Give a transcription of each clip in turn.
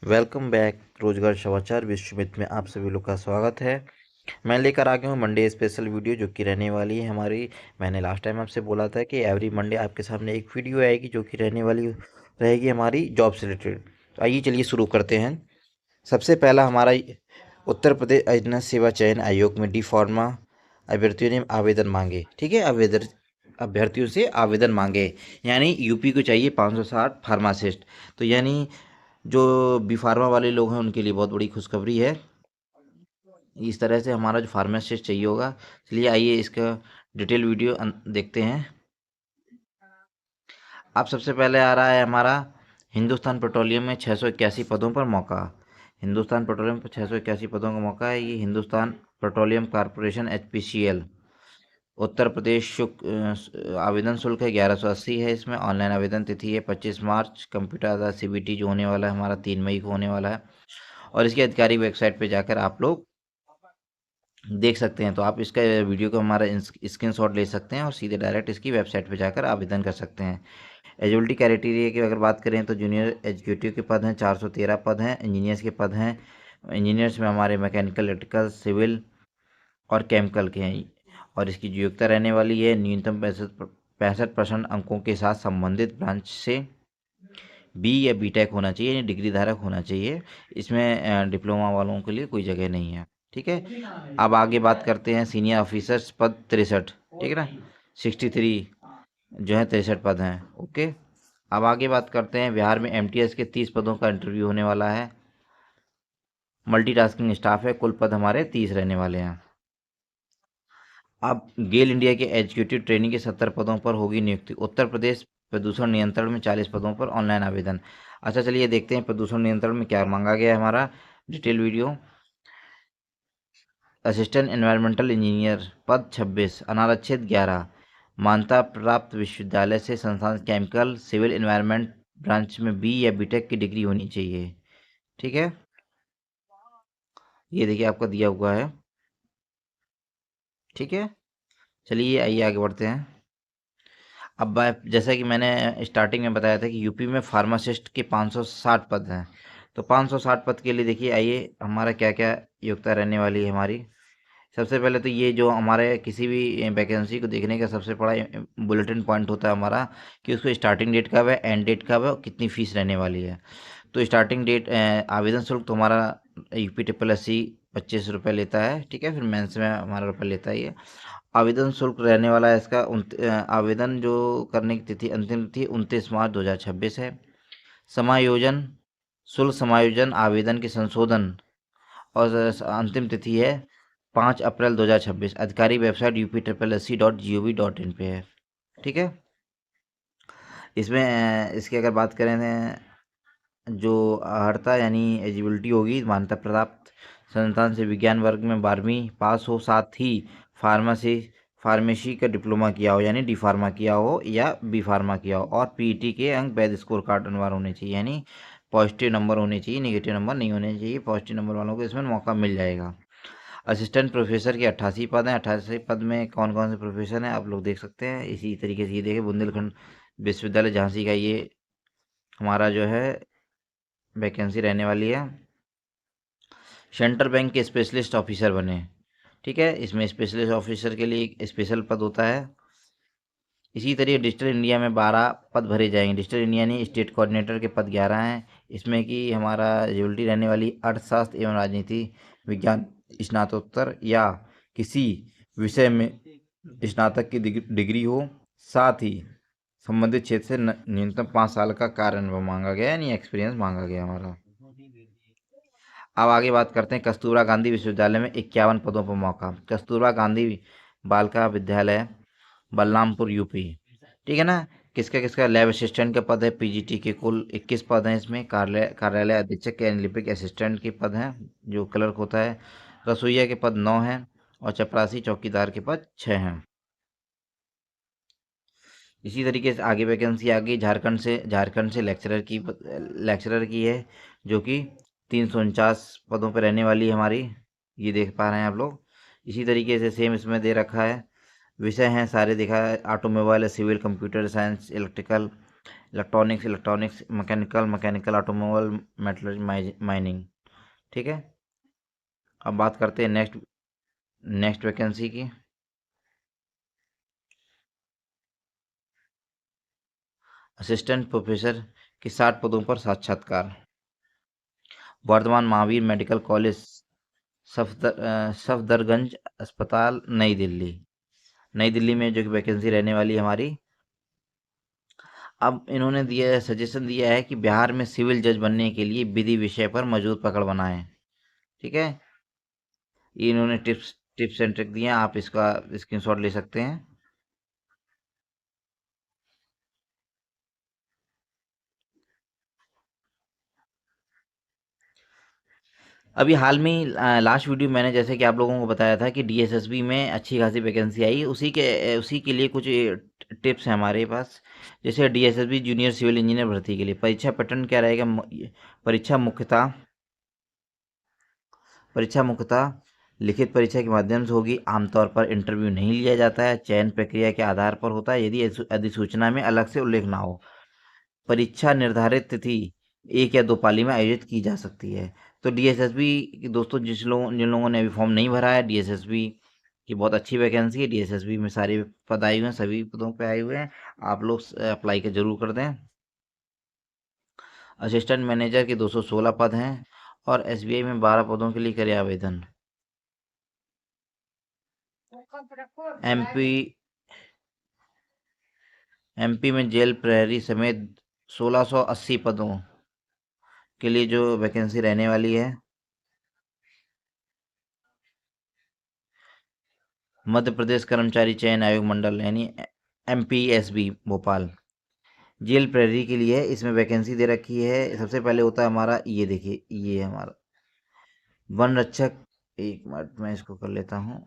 Welcome back. रोजगार समाचार विश्वमित में आप सभी लोग का स्वागत है। मैं लेकर आ गया हूँ मंडे स्पेशल वीडियो जो कि रहने वाली है हमारी। मैंने लास्ट टाइम आपसे बोला था कि एवरी मंडे आपके सामने एक वीडियो आएगी जो कि रहने वाली रहेगी हमारी जॉब से रिलेटेड। तो आइए चलिए शुरू करते हैं। सबसे पहला हमारा उत्तर प्रदेश अधीनस्थ सेवा चयन आयोग में डी फार्मा अभ्यर्थियों ने आवेदन मांगे। ठीक है, अभ्यर्थियों से आवेदन मांगे, यानी यूपी को चाहिए 560 फार्मासिस्ट। तो यानी जो बी फार्मा वाले लोग हैं उनके लिए बहुत बड़ी खुशखबरी है। इस तरह से हमारा जो फार्मासिस्ट चाहिए होगा। चलिए आइए इसका डिटेल वीडियो देखते हैं। अब सबसे पहले आ रहा है हमारा हिंदुस्तान पेट्रोलियम में 681 पदों पर मौका। हिंदुस्तान पेट्रोलियम पर 681 पदों का मौका है। ये Hindustan petroleum corporation HPCL Uttar Pradesh आवेदन शुल्क है 1180 है। इसमें ऑनलाइन आवेदन तिथि है 25 मार्च। कंप्यूटर आधारित CBT जो होने वाला है हमारा 3 मई को होने वाला है। और इसकी आधिकारिक वेबसाइट पे जाकर आप लोग देख सकते हैं। तो आप इसका वीडियो को हमारा स्क्रीनशॉट ले सकते हैं और सीधे डायरेक्ट इसकी वेबसाइट पे जाकर आवेदन कर सकते हैं। एलिजिबिलिटी क्राइटेरिया की अगर बात करें तो जूनियर एग्जीक्यूटिव के पद हैं 413 पद हैं। इंजीनियर्स के पद हैं, इंजीनियर्स में हमारे मैकेनिकल, इलेक्ट्रिकल, सिविल और केमिकल के हैं। और इसकी जो योग्यता रहने वाली है न्यूनतम 65% अंकों के साथ संबंधित ब्रांच से B या BTech होना चाहिए, यानी डिग्री धारक होना चाहिए। इसमें डिप्लोमा वालों के लिए कोई जगह नहीं है। ठीक है, अब आगे बात करते हैं सीनियर ऑफिसर्स पद 63। ठीक है ना, 63 जो है 63 पद हैं। ओके, अब आगे बात करते हैं बिहार में MTS के 30 पदों का इंटरव्यू होने वाला है। मल्टीटास्किंग स्टाफ है, कुल पद हमारे 30 रहने वाले हैं। अब गेल इंडिया के एग्जीक्यूटिव ट्रेनिंग के 70 पदों पर होगी नियुक्ति। उत्तर प्रदेश प्रदूषण नियंत्रण में 40 पदों पर ऑनलाइन आवेदन। अच्छा चलिए देखते हैं प्रदूषण नियंत्रण में क्या मांगा गया है। हमारा detail video. Assistant environmental engineer पद 26, अनारक्षित 11, मान्यता प्राप्त विश्वविद्यालय से संस्थान केमिकल, सिविल एनवायरमेंट ब्रांच में B या BTech की डिग्री होनी चाहिए। ठीक है, ये देखिए आपका दिया हुआ है। ठीक है, चलिए आइए आगे बढ़ते हैं। अब जैसा कि मैंने स्टार्टिंग में बताया था कि यूपी में फार्मासिस्ट के 560 पद हैं। तो 560 पद के लिए देखिए आइए हमारा क्या क्या योग्यता रहने वाली है हमारी। सबसे पहले तो ये जो हमारे किसी भी वैकेंसी को देखने का सबसे बड़ा बुलेटिन पॉइंट होता है हमारा कि उसको स्टार्टिंग डेट कब है, एंड डेट कब है और कितनी फीस रहने वाली है। तो स्टार्टिंग डेट आवेदन शुल्क तो हमारा UPSSC 25 रुपये लेता है। ठीक है, फिर मेंस में हमारा रुपये लेता है ये। आवेदन शुल्क रहने वाला है इसका आवेदन जो करने की तिथि अंतिम तिथि 29 मार्च 2026 है। समायोजन शुल्क समायोजन आवेदन के संशोधन और अंतिम तिथि है 5 अप्रैल 2026। आधिकारिक वेबसाइट UPSSC.gov.in पे है। ठीक है, इसमें इसकी अगर बात करें जो अर्हता यानी एलिजिबिलिटी होगी, मान्यता प्राप्त संस्थान से विज्ञान वर्ग में 12वीं पास हो, साथ ही फार्मेसी का डिप्लोमा किया हो यानी डी फार्मा किया हो या बी फार्मा किया हो, और PET के अंक वैध स्कोर कार्ड अनुसार होने चाहिए, यानी पॉजिटिव नंबर होने चाहिए, नेगेटिव नंबर नहीं होने चाहिए। पॉजिटिव नंबर वालों को इसमें मौका मिल जाएगा। असिस्टेंट प्रोफेसर के 88 पद हैं। 88 पद में कौन कौन से प्रोफेसर हैं आप लोग देख सकते हैं। इसी तरीके से ये देखें, बुंदेलखंड विश्वविद्यालय झांसी का ये हमारा जो है वैकेंसी रहने वाली है। सेंट्रल बैंक के स्पेशलिस्ट ऑफिसर बने। ठीक है, इसमें स्पेशलिस्ट ऑफिसर के लिए एक स्पेशल पद होता है। इसी तरीके डिजिटल इंडिया में 12 पद भरे जाएंगे। डिजिटल इंडिया ने स्टेट कोऑर्डिनेटर के पद 11 हैं। इसमें कि हमारा एलिजिबिलिटी रहने वाली अर्थशास्त्र एवं राजनीति विज्ञान स्नातकोत्तर या किसी विषय में स्नातक की डिग्री हो, साथ ही संबंधित क्षेत्र से न्यूनतम 5 साल का कार्य अनुभव मांगा गया, यानी एक्सपीरियंस मांगा गया हमारा। अब आगे बात करते हैं कस्तूरबा गांधी विश्वविद्यालय में 51 पदों पर मौका। कस्तूरबा गांधी बालिका विद्यालय बलरामपुर UP। ठीक है ना, किसका किसका लैब असिस्टेंट का पद है। PGT के कुल 21 पद हैं। इसमें कार्यालय अधीक्षक के लिपिक असिस्टेंट के पद हैं जो क्लर्क होता है। रसोईया के पद 9 हैं और चपरासी चौकीदार के पद 6 हैं। इसी तरीके से आगे वैकेंसी आ गई झारखंड से लेक्चरर की है, जो कि 349 पदों पर रहने वाली है हमारी। ये देख पा रहे हैं आप लोग। इसी तरीके से सेम इसमें दे रखा है। विषय हैं सारे देखा है, automobile, civil, computer science, electrical, electronics, mechanical, automobile, metallurgy, mining. ठीक है। अब बात करते हैं नेक्स्ट नेक्स्ट वैकेंसी की। असिस्टेंट प्रोफेसर के 60 पदों पर साक्षात्कार। वर्धमान महावीर मेडिकल कॉलेज, सफदरगंज अस्पताल, नई दिल्ली। नई दिल्ली में जो कि वैकेंसी रहने वाली है हमारी। अब इन्होंने दिया सजेशन दिया है कि बिहार में सिविल जज बनने के लिए विधि विषय पर मजबूत पकड़ बनाएं। ठीक है। ये इन्होंने टिप्स एंड ट्रिक दिए हैं, आप इसका स्क्रीनशॉट ले सकते हैं। अभी हाल में लास्ट वीडियो मैंने जैसे कि आप लोगों को बताया था कि डीएसएसबी में अच्छी खासी वैकेंसी आई, उसी के लिए कुछ टिप्स हैं हमारे पास। जैसे डीएसएसबी जूनियर सिविल इंजीनियर भर्ती के लिए परीक्षा पैटर्न क्या रहेगा। परीक्षा मुख्यतः परीक्षा मुख्यतः लिखित परीक्षा के माध्यम से होगी। आमतौर पर इंटरव्यू नहीं लिया जाता है, चयन प्रक्रिया के आधार पर होता है यदि अधिसूचना में अलग से उल्लेख ना हो। परीक्षा निर्धारित तिथि एक या दो पाली में आयोजित की जा सकती है। तो डीएसएसबी के दोस्तों, जिन लोगों ने अभी फॉर्म नहीं भरा है, डीएसएसबी की बहुत अच्छी वैकेंसी है। डीएसएसबी में सारे पद आए हुए हैं, सभी पदों पे आए हुए हैं। आप लोग अप्लाई के जरूर कर दें। असिस्टेंट मैनेजर के 216 पद हैं और एसबीआई में 12 पदों के लिए करें आवेदन। एमपी एमपी में जेल प्रहरी समेत 1680 पदों के लिए जो वैकेंसी रहने वाली है। मध्य प्रदेश कर्मचारी चयन आयोग मंडल यानी एमपीएसबी भोपाल, जेल प्रहरी के लिए है। इसमें वैकेंसी दे रखी है। सबसे पहले होता है हमारा, ये देखिए, ये है हमारा वन रक्षक। एक मिनट मैं इसको कर लेता हूँ।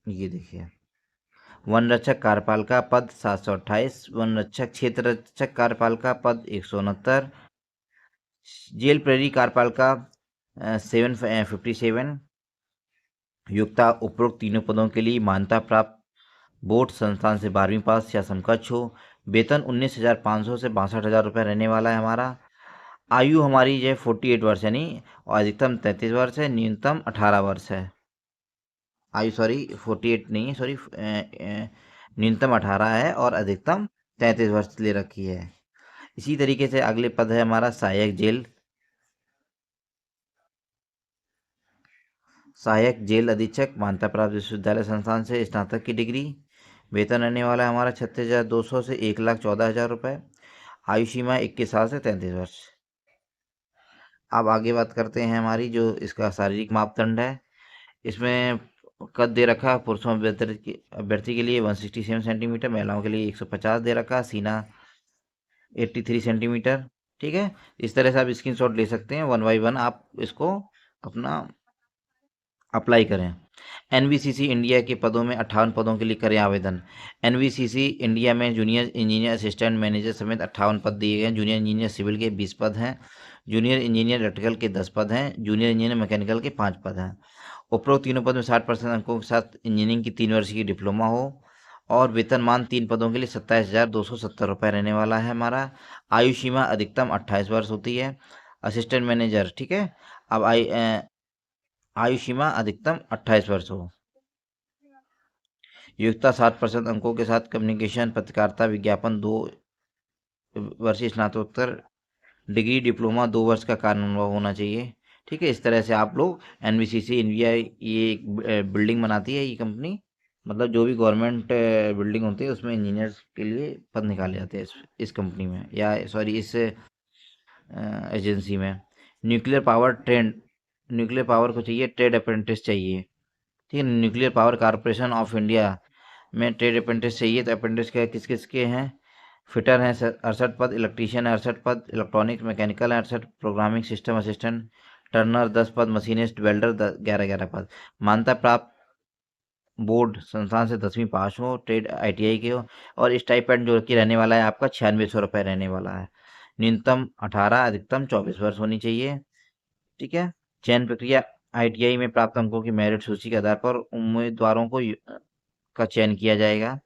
ये देखिए, वन रक्षक कार्यपाल का पद 728, वन रक्षक क्षेत्र रक्षक कार्यपाल का पद 169, जेल प्रहरी कार्यपाल का 757। योग्यता उपरोक्त तीनों पदों के लिए मान्यता प्राप्त बोर्ड संस्थान से 12वीं पास या समकक्ष हो। वेतन 19,500 से 62,000 रुपये रहने वाला है हमारा। आयु हमारी जो है 48 वर्ष यानी, और अधिकतम 33 वर्ष है, न्यूनतम 18 वर्ष है। आयु सॉरी 48 नहीं है, सॉरी, न्यूनतम 18 है और अधिकतम 33 वर्ष ले रखी है। इसी तरीके से अगले पद है हमारा सहायक जेल अधीक्षक, मान्यता प्राप्त विश्वविद्यालय संस्थान से स्नातक की डिग्री। वेतन रहने वाला है हमारा 36,200 से 1,14,000 रुपये। आयु सीमा 21 साल से 33 वर्ष। अब आगे बात करते हैं हमारी जो इसका शारीरिक मापदंड है। इसमें कद दे रखा है पुरुषों अभ्यर्थी के लिए 167 सेंटीमीटर, महिलाओं के लिए 150 दे रखा, सीना 83 सेंटीमीटर। ठीक है। इस तरह से आप स्क्रीनशॉट ले सकते हैं, वन बाई वन आप इसको अपना अप्लाई करें। एनबीसीसी इंडिया के पदों में 58 पदों के लिए करें आवेदन। एनबीसीसी इंडिया में जूनियर इंजीनियर असिस्टेंट मैनेजर समेत 58 पद दिए गए हैं। जूनियर इंजीनियर सिविल के 20 पद हैं। जूनियर इंजीनियर इलेक्ट्रिकल के 10 पद हैं। जूनियर इंजीनियर मैकेनिकल के 5 पद हैं। उपरोक्त तीनों पद में 60% अंकों के साथ इंजीनियरिंग की 3 वर्ष की डिप्लोमा हो। और वेतनमान 3 पदों के लिए 27,270 रुपये रहने वाला है हमारा। आयु सीमा अधिकतम 28 वर्ष होती है। असिस्टेंट मैनेजर, ठीक है। अब आयु सीमा अधिकतम 28 वर्ष हो। योग्यता 60% अंकों के साथ कम्युनिकेशन, पत्रकारिता, विज्ञापन 2 वर्षीय स्नातकोत्तर डिग्री, डिप्लोमा 2 वर्ष का कार्य अनुभव होना चाहिए। ठीक है। इस तरह से आप लोग एनबीसीसी इंडिया, ये एक बिल्डिंग बनाती है ये कंपनी, मतलब जो भी गवर्नमेंट बिल्डिंग होती है उसमें इंजीनियर्स के लिए पद निकाले जाते हैं इस कंपनी में, या सॉरी इस एजेंसी में। Nuclear power trend nuclear power को चाहिए, ट्रेड अप्रेंटिस चाहिए। ठीक है। Nuclear power corporation of India में ट्रेड अप्रेंटिस चाहिए। तो अप्रेंटिस के किस किस के हैं? फिटर हैं 68 पद, इलेक्ट्रीशियन है 68 पद, इलेक्ट्रॉनिक्स मैकेनिकल है 68, प्रोग्रामिंग सिस्टम असिस्टेंट टर्नर 10 पद, मशीनिस्ट वेल्डर 11 11 पद। मान्यता प्राप्त बोर्ड संस्थान से 10वीं पास हो, ट्रेड आईटीआई के हो। और स्टाइपेंड जो कि रहने वाला है आपका 9600 रुपये रहने वाला है। न्यूनतम 18, अधिकतम 24 वर्ष होनी चाहिए। ठीक है। चयन प्रक्रिया आईटीआई में प्राप्त अंकों की मेरिट सूची के आधार पर उम्मीदवारों का चयन किया जाएगा।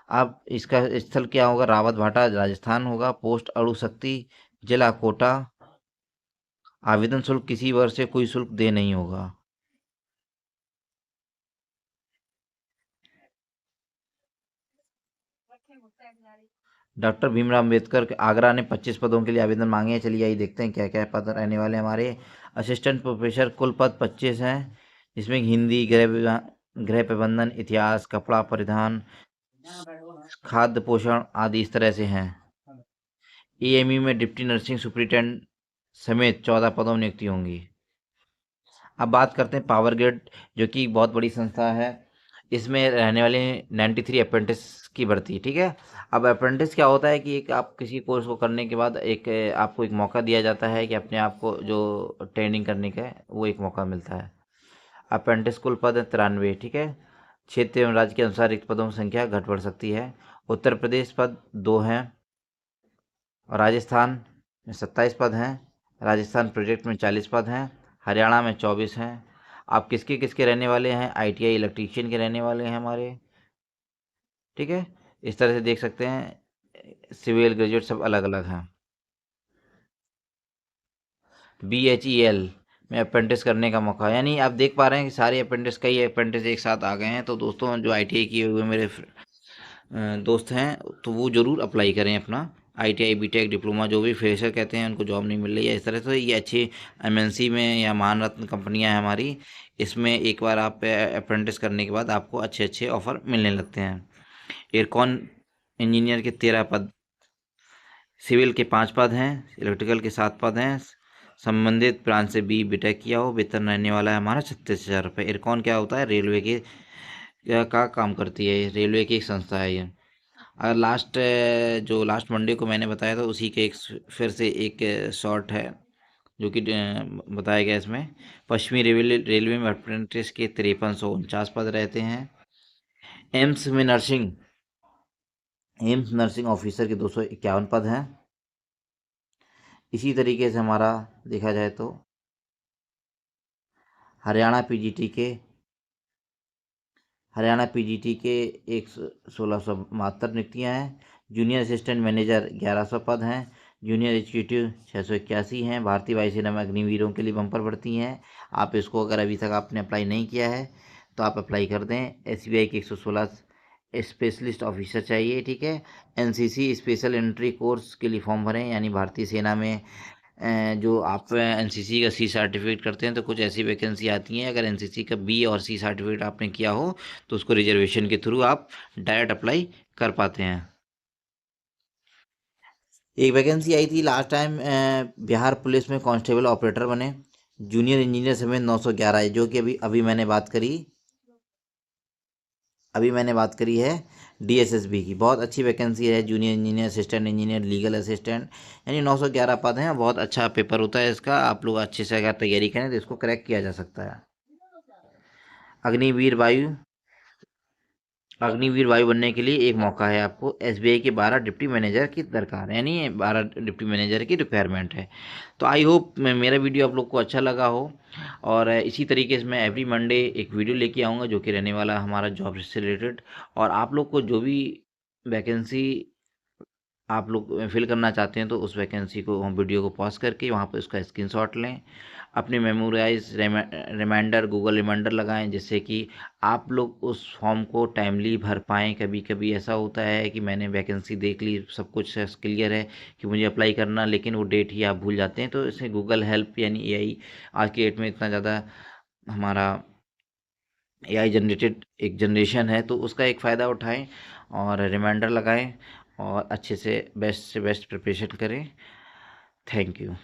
अब इसका स्थल क्या होगा? रावत भाटा राजस्थान होगा। पोस्ट अड़ुशक्ति, जिला कोटा। आवेदन शुल्क किसी वर्ष से कोई शुल्क दे नहीं होगा। डॉक्टर भीमराव अम्बेडकर के आगरा ने 25 पदों के लिए आवेदन मांगे हैं। चलिए आइए देखते हैं क्या क्या पद रहने वाले हैं हमारे। असिस्टेंट प्रोफेसर कुल पद 25 हैं, जिसमें हिंदी, गृह प्रबंधन, इतिहास, कपड़ा परिधान, खाद्य पोषण आदि इस तरह से हैं। एएमयू में डिप्टी नर्सिंग सुपरिटेंडेंट समेत 14 पदों में नियुक्ति होंगी। अब बात करते हैं पावर ग्रिड, जो कि बहुत बड़ी संस्था है। इसमें रहने वाले 93 अप्रेंटिस की भर्ती, ठीक है। अब अप्रेंटिस क्या होता है कि एक आप किसी कोर्स को करने के बाद एक आपको एक मौका दिया जाता है कि अपने आप को जो ट्रेनिंग करने का है वो एक मौका मिलता है। अप्रेंटिस कुल पद 93, ठीक है। क्षेत्र एवं राज्य के अनुसार रिक्त पदों की संख्या घट बढ़ सकती है। उत्तर प्रदेश पद 2 हैं और राजस्थान में 27 पद हैं। राजस्थान प्रोजेक्ट में 40 पद हैं। हरियाणा में 24 हैं। आप किसके किसके रहने वाले हैं? आईटीआई इलेक्ट्रीशियन के रहने वाले हैं हमारे, ठीक है। इस तरह से देख सकते हैं सिविल ग्रेजुएट सब अलग अलग हैं। BHEL में अप्रेंटिस करने का मौका, यानी आप देख पा रहे हैं कि सारे अप्रेंटिस, कई अप्रेंटिस एक साथ आ गए हैं। तो दोस्तों जो आईटीआई किए हुए मेरे दोस्त हैं तो वो ज़रूर अप्लाई करें अपना। आईटीआई बीटेक डिप्लोमा जो भी फ्रेशर कहते हैं उनको जॉब नहीं मिल रही है, इस तरह से ये अच्छी एमएनसी में या महान रत्न कंपनियां हैं हमारी, इसमें एक बार आप अप्रेंटिस करने के बाद आपको अच्छे अच्छे ऑफर मिलने लगते हैं। एयरकॉन इंजीनियर के 13 पद, सिविल के 5 पद हैं, इलेक्ट्रिकल के 7 पद हैं। संबंधित ब्रांच से बीटेक किया हो। वेतन रहने वाला है हमारा 36,000 रुपये। एयरकॉन क्या होता है? रेलवे के का काम करती है, रेलवे की एक संस्था है ये। और लास्ट मंडे को मैंने बताया था उसी के एक फिर से एक शॉर्ट है जो कि बताया गया इसमें। पश्चिमी रेलवे में अप्रेंटिस के 5349 पद रहते हैं। एम्स में एम्स नर्सिंग ऑफिसर के 251 पद हैं। इसी तरीके से हमारा देखा जाए तो हरियाणा पीजीटी के हरियाणा पीजीटी के 1672 नियुक्तियाँ हैं। जूनियर असिस्टेंट मैनेजर 1100 पद हैं। जूनियर एग्जीक्यूटिव 681 हैं। भारतीय वायुसेना में अग्निवीरों के लिए बम्पर भर्ती हैं। आप इसको अगर अभी तक आपने अप्लाई नहीं किया है तो आप अप्लाई कर दें। एसबीआई के 116 स्पेशलिस्ट ऑफिसर चाहिए, ठीक है। एनसीसी स्पेशल एंट्री कोर्स के लिए फॉर्म भरें, यानी भारतीय सेना में जो आप एनसीसी का सी सर्टिफिकेट करते हैं तो कुछ ऐसी वैकेंसी आती हैं। अगर एनसीसी का बी और सी सर्टिफिकेट आपने किया हो तो उसको रिजर्वेशन के थ्रू आप डायरेक्ट अप्लाई कर पाते हैं। एक वैकेंसी आई थी लास्ट टाइम, बिहार पुलिस में कांस्टेबल ऑपरेटर बने। जूनियर इंजीनियर समेत 911 है, जो कि अभी मैंने बात करी है डीएसएसबी की। बहुत अच्छी वैकेंसी है, junior engineer, assistant engineer, legal assistant, यानी 911 पद हैं। बहुत अच्छा पेपर होता है इसका, आप लोग अच्छे से अगर तैयारी करें तो इसको क्रैक किया जा सकता है। अग्निवीर वायु अग्निवीर वायु बनने के लिए एक मौका है आपको। एसबीआई के 12 डिप्टी मैनेजर की दरकार है, यानी 12 डिप्टी मैनेजर की रिक्वायरमेंट है। तो आई होप मेरा वीडियो आप लोग को अच्छा लगा हो। और इसी तरीके से मैं एवरी मंडे एक वीडियो लेके आऊँगा जो कि रहने वाला हमारा जॉब से रिलेटेड। और आप लोग को जो भी वैकेंसी आप लोग फिल करना चाहते हैं तो उस वैकेंसी को हम वीडियो को पॉज करके वहाँ पर उसका स्क्रीनशॉट लें। अपने मेमोराइज रिमाइंडर, गूगल रिमाइंडर लगाएं, जिससे कि आप लोग उस फॉर्म को टाइमली भर पाएँ। कभी कभी ऐसा होता है कि मैंने वैकेंसी देख ली, सब कुछ क्लियर है कि मुझे अप्लाई करना, लेकिन वो डेट ही आप भूल जाते हैं। तो इससे गूगल हेल्प यानी एआई, आज की डेट में इतना ज़्यादा हमारा एआई जनरेटेड एक जनरेशन है, तो उसका एक फ़ायदा उठाएं और रिमाइंडर लगाएं और अच्छे से बेस्ट प्रिपरेशन करें। Thank you.